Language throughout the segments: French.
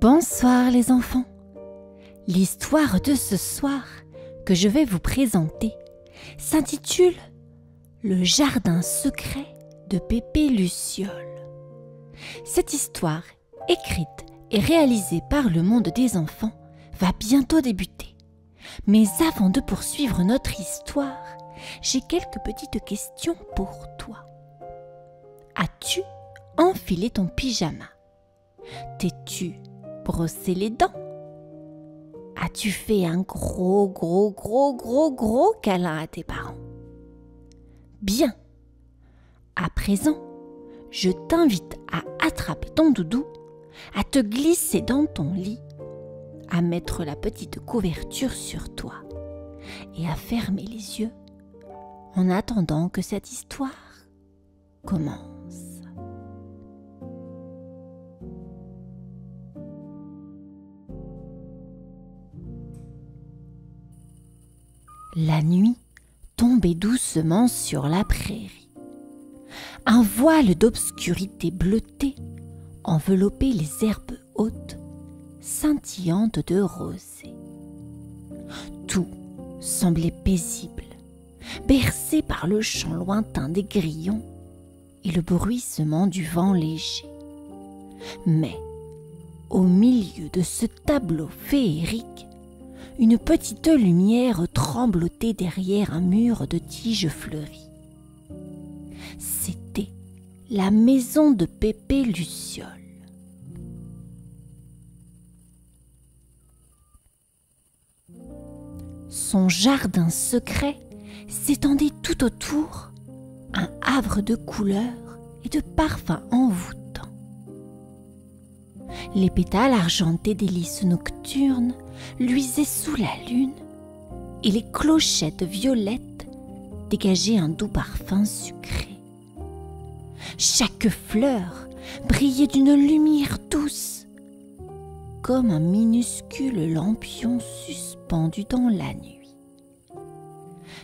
Bonsoir les enfants. L'histoire de ce soir que je vais vous présenter s'intitule « Le jardin secret de Pépé Luciole ». Cette histoire, écrite et réalisée par le monde des enfants, va bientôt débuter. Mais avant de poursuivre notre histoire, j'ai quelques petites questions pour toi. As-tu enfilé ton pyjama? T'es-tu brossé les dents? As-tu fait un gros câlin à tes parents? Bien. À présent, je t'invite à attraper ton doudou, à te glisser dans ton lit, à mettre la petite couverture sur toi et à fermer les yeux en attendant que cette histoire commence. La nuit tombait doucement sur la prairie. Un voile d'obscurité bleutée enveloppait les herbes hautes, scintillantes de rosée. Tout semblait paisible, bercé par le chant lointain des grillons et le bruissement du vent léger. Mais, au milieu de ce tableau féerique, une petite lumière tremblotait derrière un mur de tiges fleuries. C'était la maison de Pépé Luciole. Son jardin secret s'étendait tout autour, un havre de couleurs et de parfums envoûtants. Les pétales argentés des lys nocturnes luisaient sous la lune et les clochettes violettes dégageaient un doux parfum sucré. Chaque fleur brillait d'une lumière douce, comme un minuscule lampion suspendu dans la nuit.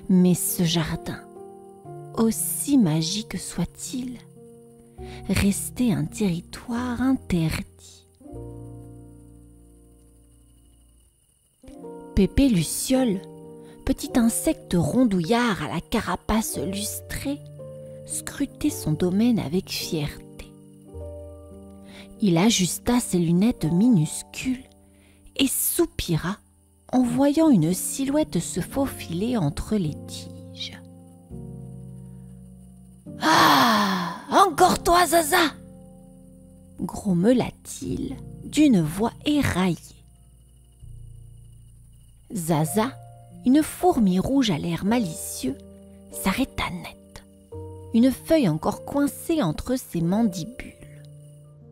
Mais ce jardin, aussi magique soit-il, restait un territoire interdit. Pépé Luciole, petit insecte rondouillard à la carapace lustrée, scrutait son domaine avec fierté. Il ajusta ses lunettes minuscules et soupira en voyant une silhouette se faufiler entre les tiges. « Ah, encore toi, Zaza !» grommela-t-il d'une voix éraillée. Zaza, une fourmi rouge à l'air malicieux, s'arrêta net, une feuille encore coincée entre ses mandibules.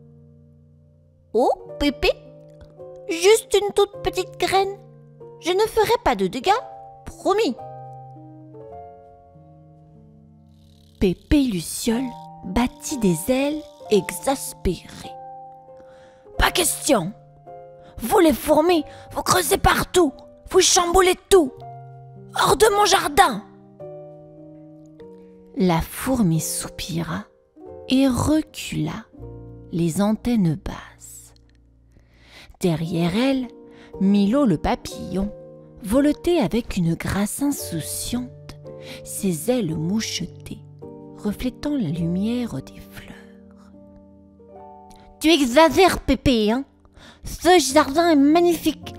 « Oh, Pépé, juste une toute petite graine. Je ne ferai pas de dégâts, promis. » Pépé Luciole battit des ailes exaspéré. « Pas question! Vous les fourmis, vous creusez partout! Vous chamboulez tout! Hors de mon jardin !» La fourmi soupira et recula, les antennes basses. Derrière elle, Milo le papillon voletait avec une grâce insouciante, ses ailes mouchetées, reflétant la lumière des fleurs. « Tu exagères, Pépé, hein? Ce jardin est magnifique!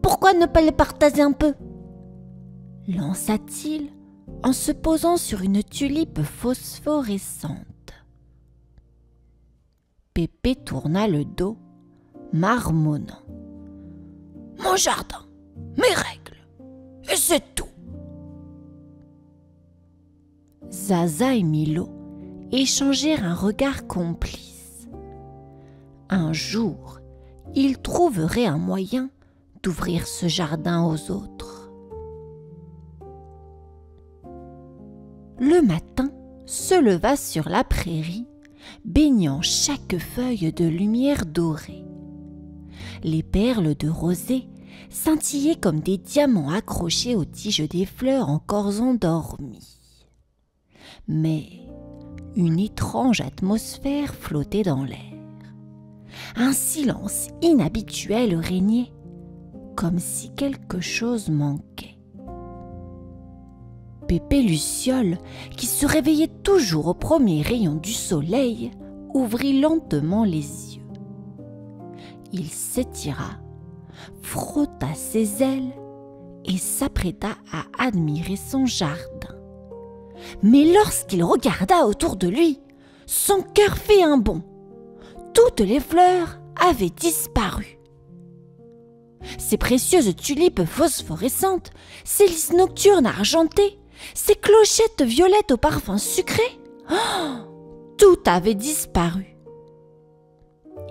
Pourquoi ne pas le partager un peu ?» lança-t-il en se posant sur une tulipe phosphorescente. Pépé tourna le dos, marmonnant. « Mon jardin, mes règles, et c'est tout !» Zaza et Milo échangèrent un regard complice. Un jour, ils trouveraient un moyen d'ouvrir ce jardin aux autres. Le matin se leva sur la prairie, baignant chaque feuille de lumière dorée. Les perles de rosée scintillaient comme des diamants accrochés aux tiges des fleurs encore endormies. Mais une étrange atmosphère flottait dans l'air. un silence inhabituel régnait, comme si quelque chose manquait. Pépé Luciole, qui se réveillait toujours au premier rayon du soleil, ouvrit lentement les yeux. Il s'étira, frotta ses ailes et s'apprêta à admirer son jardin. Mais lorsqu'il regarda autour de lui, son cœur fit un bond. Toutes les fleurs avaient disparu. Ces précieuses tulipes phosphorescentes, ces lys nocturnes argentées, ces clochettes violettes au parfum sucré, tout avait disparu.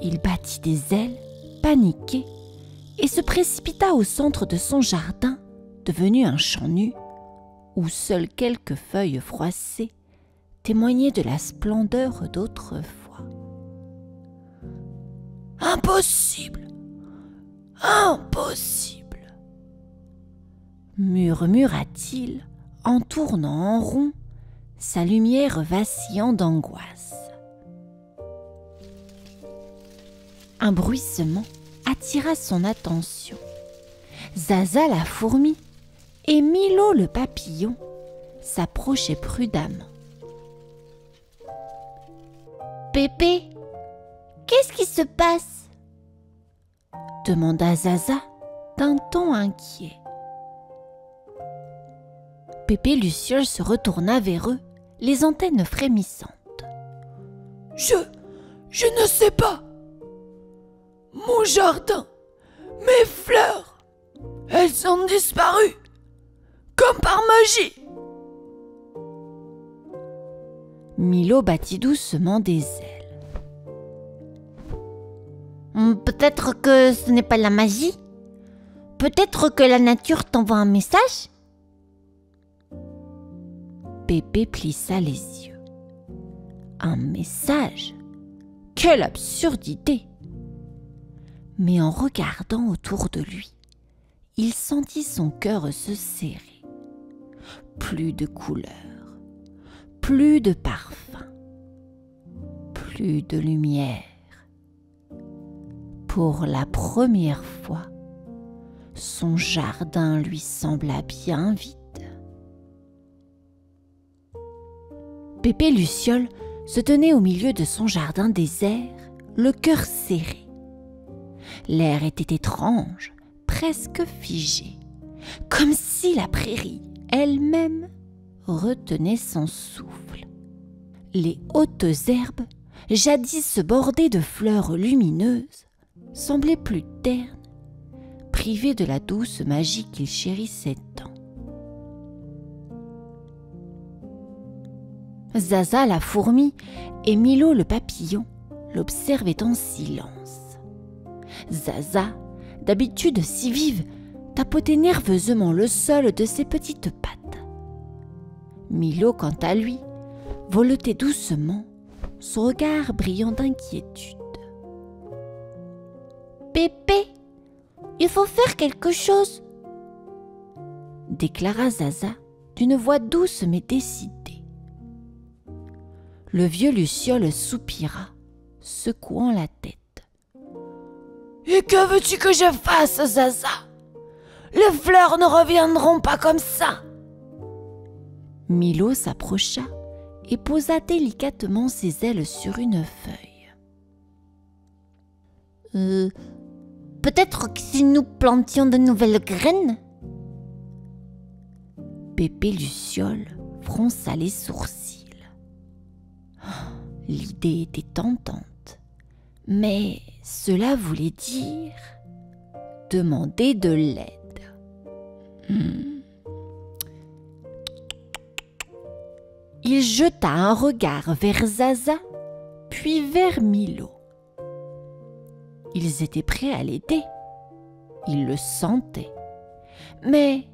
Il battit des ailes, paniqué, et se précipita au centre de son jardin, devenu un champ nu, où seules quelques feuilles froissées témoignaient de la splendeur d'autrefois. « Impossible! Impossible !» murmura-t-il en tournant en rond, sa lumière vacillant d'angoisse. Un bruissement attira son attention. Zaza la fourmi et Milo le papillon s'approchaient prudemment. « Pépé, qu'est-ce qui se passe ?» demanda Zaza d'un ton inquiet. Pépé Luciole se retourna vers eux, les antennes frémissantes. « Je ne sais pas. Mon jardin, mes fleurs, elles ont disparu, comme par magie. » Milo battit doucement des ailes. « Peut-être que ce n'est pas la magie. Peut-être que la nature t'envoie un message ?» Pépé plissa les yeux. Un message ? Quelle absurdité ! Mais en regardant autour de lui, il sentit son cœur se serrer. Plus de couleurs, plus de parfums, plus de lumière. Pour la première fois, son jardin lui sembla bien vide. Pépé Luciole se tenait au milieu de son jardin désert, le cœur serré. L'air était étrange, presque figé, comme si la prairie elle-même retenait son souffle. Les hautes herbes, jadis bordées de fleurs lumineuses, semblaient plus ternes, privées de la douce magie qu'il chérissait tant. Zaza la fourmi et Milo le papillon l'observaient en silence. Zaza, d'habitude si vive, tapotait nerveusement le sol de ses petites pattes. Milo, quant à lui, voletait doucement, son regard brillant d'inquiétude. « Pépé, il faut faire quelque chose !» déclara Zaza d'une voix douce mais décidée. Le vieux Luciole soupira, secouant la tête. « Et que veux-tu que je fasse, Zaza ? Les fleurs ne reviendront pas comme ça !» Milo s'approcha et posa délicatement ses ailes sur une feuille. « Peut-être que si nous plantions de nouvelles graines ?» Pépé Luciole fronça les sourcils. L'idée était tentante, mais cela voulait dire demander de l'aide. Il jeta un regard vers Zaza, puis vers Milo. Ils étaient prêts à l'aider. Ils le sentaient. Mais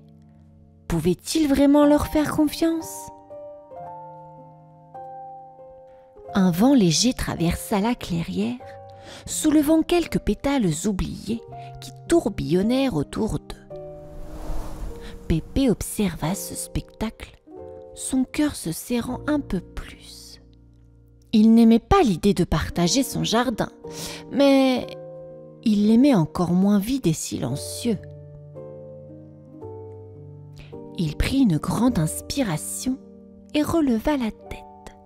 pouvait-il vraiment leur faire confiance ? Un vent léger traversa la clairière, soulevant quelques pétales oubliés qui tourbillonnèrent autour d'eux. Pépé observa ce spectacle, son cœur se serrant un peu plus. Il n'aimait pas l'idée de partager son jardin, mais il l'aimait encore moins vide et silencieux. Il prit une grande inspiration et releva la tête.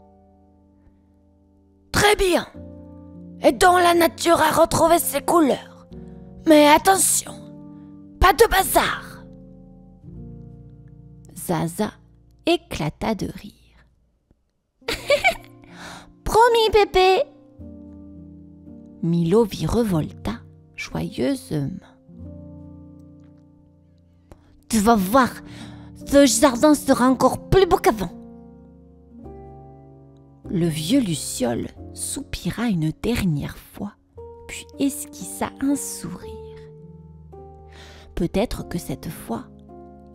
Très bien, aidons la nature à retrouver ses couleurs. Mais attention, pas de bazar. Zaza éclata de rire. Promis, Pépé. Milo virevolta joyeusement. Tu vas voir, ce jardin sera encore plus beau qu'avant. Le vieux Luciole soupira une dernière fois, puis esquissa un sourire. Peut-être que cette fois,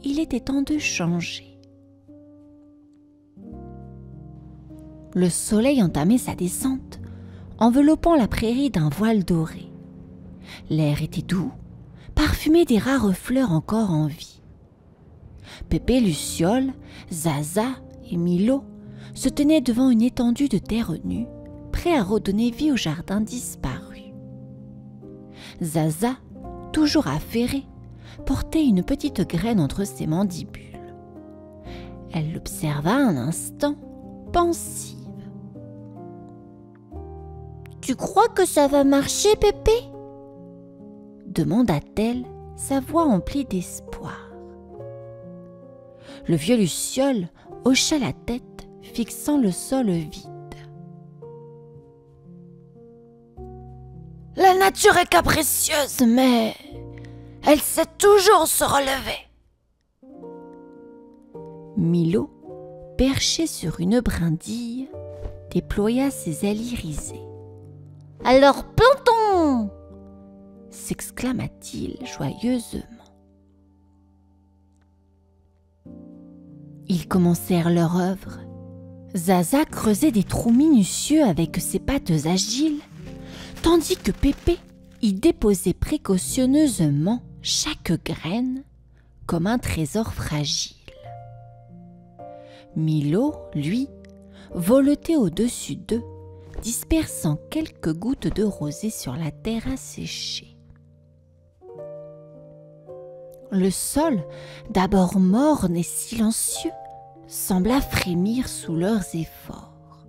il était temps de changer. Le soleil entamait sa descente, enveloppant la prairie d'un voile doré. L'air était doux, parfumé des rares fleurs encore en vie. Pépé Luciole, Zaza et Milo se tenaient devant une étendue de terre nue, prêts à redonner vie au jardin disparu. Zaza, toujours affairée, portait une petite graine entre ses mandibules. Elle l'observa un instant, pensive. « Tu crois que ça va marcher, Pépé ?» demanda-t-elle, sa voix emplie d'espoir. Le vieux Luciole hocha la tête, fixant le sol vide. « La nature est capricieuse, mais elle sait toujours se relever. » Milo, perché sur une brindille, déploya ses ailes irisées. « Alors plantons !» s'exclama-t-il joyeusement. Ils commencèrent leur œuvre. Zaza creusait des trous minutieux avec ses pattes agiles, tandis que Pépé y déposait précautionneusement chaque graine comme un trésor fragile. Milo, lui, voletait au-dessus d'eux, dispersant quelques gouttes de rosée sur la terre asséchée. Le sol, d'abord morne et silencieux, sembla frémir sous leurs efforts.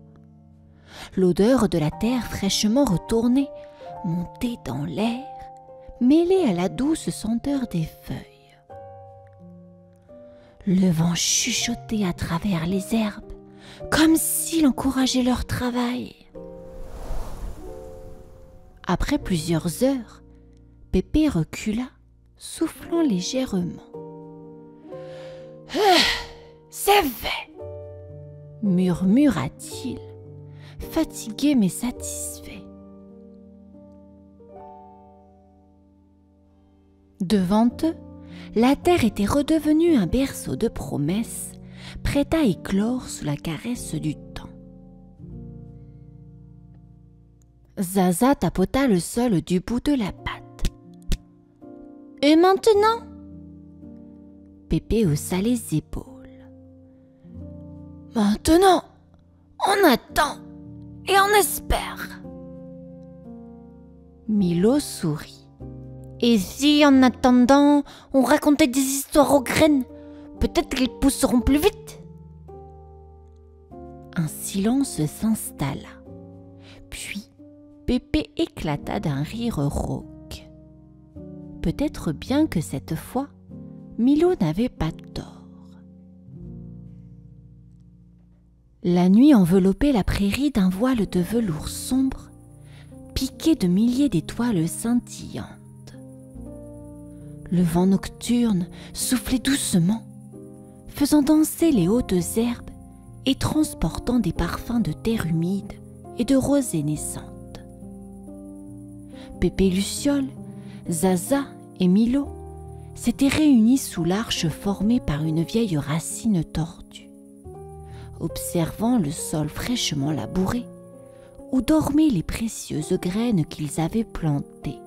L'odeur de la terre fraîchement retournée montait dans l'air, mêlée à la douce senteur des feuilles. Le vent chuchotait à travers les herbes, comme s'il encourageait leur travail. Après plusieurs heures, Pépé recula, soufflant légèrement. « C'est fait !» murmura-t-il, fatigué mais satisfait. Devant eux, la terre était redevenue un berceau de promesses, prêt à éclore sous la caresse du temps. Zaza tapota le sol du bout de la patte. « Et maintenant ?» Pépé haussa les épaules. « Maintenant, on attend et on espère. » Milo sourit. « Et si, en attendant, on racontait des histoires aux graines, peut-être qu'elles pousseront plus vite ?» Un silence s'installa. Puis, Pépé éclata d'un rire rauque. Peut-être bien que cette fois, Milo n'avait pas tort. La nuit enveloppait la prairie d'un voile de velours sombre, piqué de milliers d'étoiles scintillantes. Le vent nocturne soufflait doucement, faisant danser les hautes herbes et transportant des parfums de terre humide et de rosée naissante. Pépé Luciole, Zaza et Milo s'étaient réunis sous l'arche formée par une vieille racine tordue, observant le sol fraîchement labouré où dormaient les précieuses graines qu'ils avaient plantées.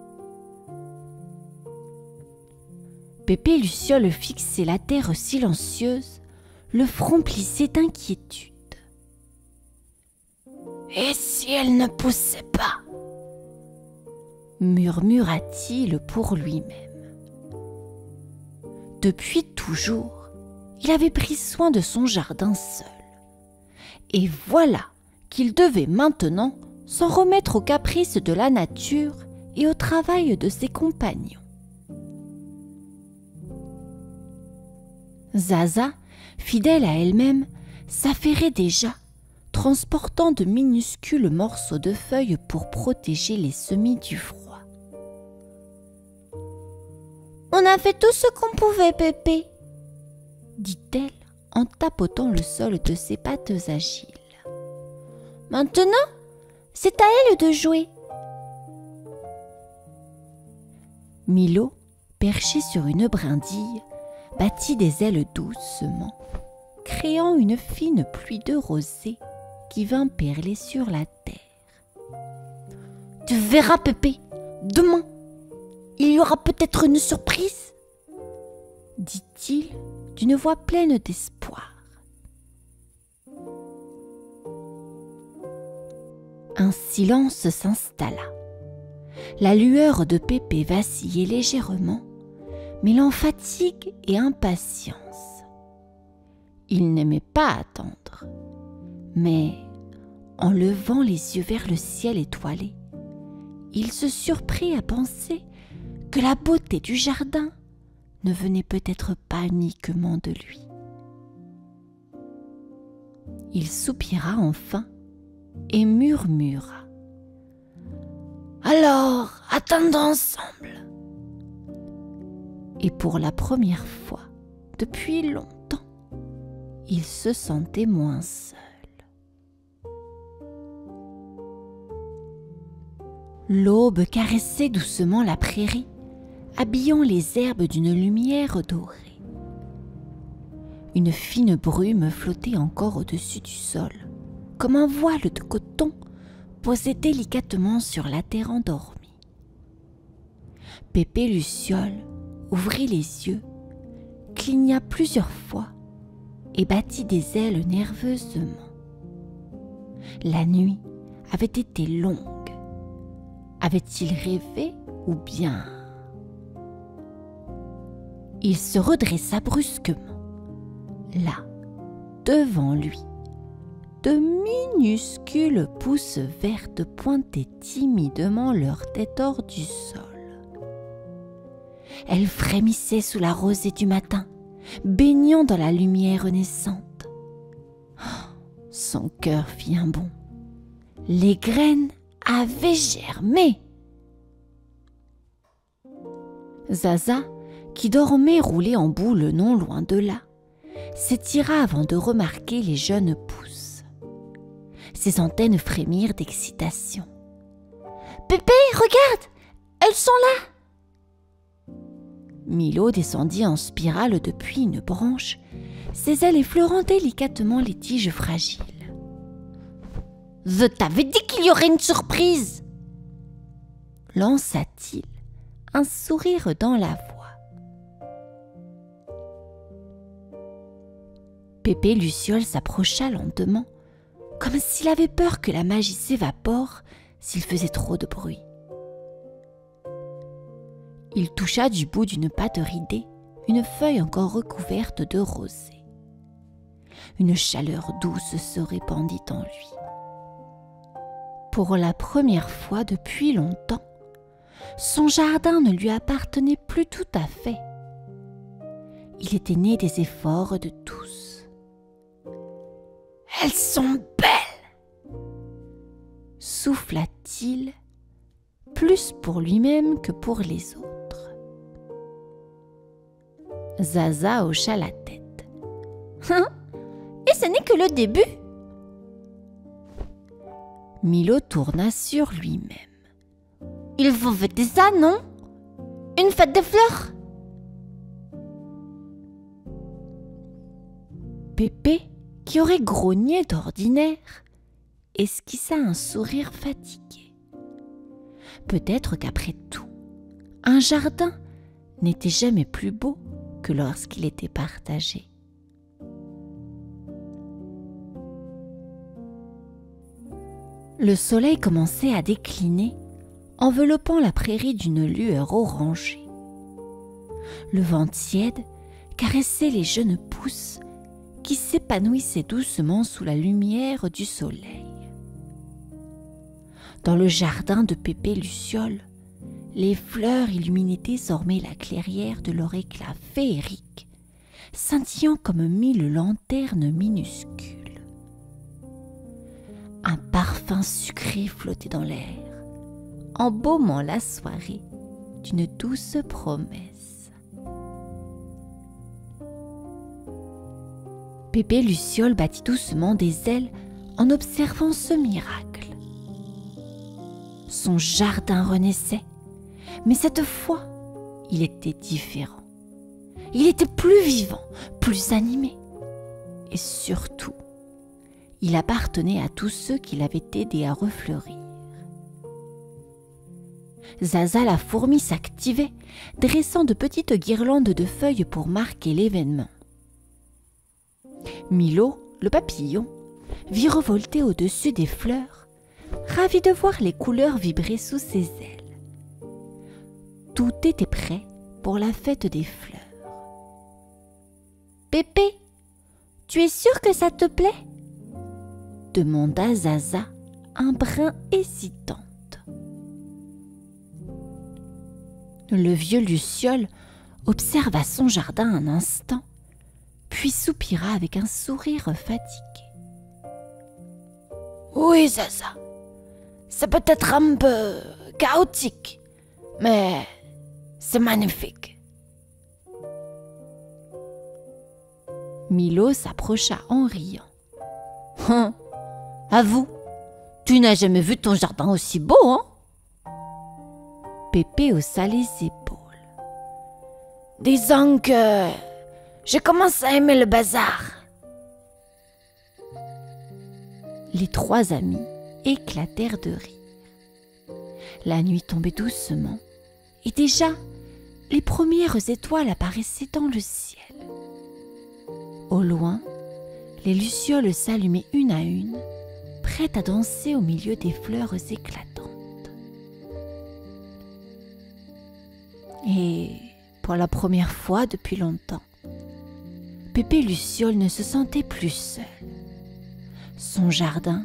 Pépé Luciole fixait la terre silencieuse, le front plissé d'inquiétude. Et si elle ne poussait pas ?» murmura-t-il pour lui-même. Depuis toujours, il avait pris soin de son jardin seul. Et voilà qu'il devait maintenant s'en remettre aux caprices de la nature et au travail de ses compagnons. Zaza, fidèle à elle-même, s'affairait déjà, transportant de minuscules morceaux de feuilles pour protéger les semis du froid. « On a fait tout ce qu'on pouvait, Pépé, » dit-elle en tapotant le sol de ses pattes agiles. « Maintenant, c'est à elle de jouer. » Milo, perché sur une brindille, battit des ailes doucement, créant une fine pluie de rosée qui vint perler sur la terre. « Tu verras, Pépé, demain, il y aura peut-être une surprise, » dit-il d'une voix pleine d'espoir. Un silence s'installa. La lueur de Pépé vacillait légèrement, mêlant fatigue et impatience. Il n'aimait pas attendre, mais en levant les yeux vers le ciel étoilé, il se surprit à penser que la beauté du jardin ne venait peut-être pas uniquement de lui. Il soupira enfin et murmura : « Alors, attendons ensemble. » Et pour la première fois depuis longtemps, il se sentait moins seul. L'aube caressait doucement la prairie, habillant les herbes d'une lumière dorée. Une fine brume flottait encore au-dessus du sol, comme un voile de coton posé délicatement sur la terre endormie. Pépé Luciole ouvrit les yeux, cligna plusieurs fois et battit des ailes nerveusement. La nuit avait été longue. Avait-il rêvé ou bien... Il se redressa brusquement. Là, devant lui, de minuscules pousses vertes pointaient timidement leur tête hors du sol. Elles frémissaient sous la rosée du matin, baignant dans la lumière naissante. Oh, son cœur fit un bond. Les graines avaient germé. Zaza, qui dormait roulé en boule non loin de là, s'étira avant de remarquer les jeunes pousses. Ses antennes frémirent d'excitation. « Pépé, regarde, elles sont là !» Milo descendit en spirale depuis une branche, ses ailes effleurant délicatement les tiges fragiles. « Je t'avais dit qu'il y aurait une surprise !» lança-t-il, un sourire dans la voix. Pépé Luciole s'approcha lentement, comme s'il avait peur que la magie s'évapore s'il faisait trop de bruit. Il toucha du bout d'une patte ridée une feuille encore recouverte de rosée. Une chaleur douce se répandit en lui. Pour la première fois depuis longtemps, son jardin ne lui appartenait plus tout à fait. Il était né des efforts de tous. « Elles sont belles !» souffla-t-il, plus pour lui-même que pour les autres. Zaza hocha la tête. « Et ce n'est que le début !» Milo tourna sur lui-même. « Il faut fêter ça, non? Une fête des fleurs !» Pépé, qui aurait grogné d'ordinaire, esquissa un sourire fatigué. Peut-être qu'après tout, un jardin n'était jamais plus beau que lorsqu'il était partagé. Le soleil commençait à décliner, enveloppant la prairie d'une lueur orangée. Le vent tiède caressait les jeunes pousses qui s'épanouissaient doucement sous la lumière du soleil. Dans le jardin de Pépé Luciole, les fleurs illuminaient désormais la clairière de leur éclat féerique, scintillant comme 1000 lanternes minuscules. Un parfum sucré flottait dans l'air, embaumant la soirée d'une douce promesse. Pépé Luciole battit doucement des ailes en observant ce miracle. Son jardin renaissait, mais cette fois, il était différent. Il était plus vivant, plus animé. Et surtout, il appartenait à tous ceux qui l'avaient aidé à refleurir. Zaza la fourmi s'activait, dressant de petites guirlandes de feuilles pour marquer l'événement. Milo, le papillon, virevoltait au-dessus des fleurs, ravi de voir les couleurs vibrer sous ses ailes. Tout était prêt pour la fête des fleurs. « Pépé, tu es sûr que ça te plaît ?» demanda Zaza, un brin hésitante. Le vieux Luciole observa son jardin un instant, puis soupira avec un sourire fatigué. « Oui, Zaza, c'est peut-être un peu chaotique, mais c'est magnifique. » Milo s'approcha en riant. « Avoue, tu n'as jamais vu ton jardin aussi beau, hein ?» Pépé haussa les épaules. « Disons que je commence à aimer le bazar. » Les trois amis éclatèrent de rire. La nuit tombait doucement et déjà les premières étoiles apparaissaient dans le ciel. Au loin, les lucioles s'allumaient une à une, prêtes à danser au milieu des fleurs éclatantes. Et pour la première fois depuis longtemps, Pépé Luciole ne se sentait plus seul. Son jardin,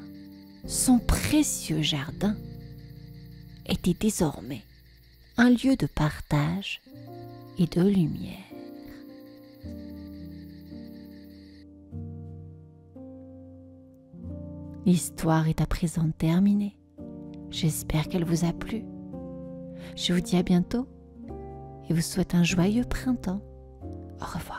son précieux jardin, était désormais un lieu de partage et de lumière. L'histoire est à présent terminée. J'espère qu'elle vous a plu. Je vous dis à bientôt et vous souhaite un joyeux printemps. Au revoir.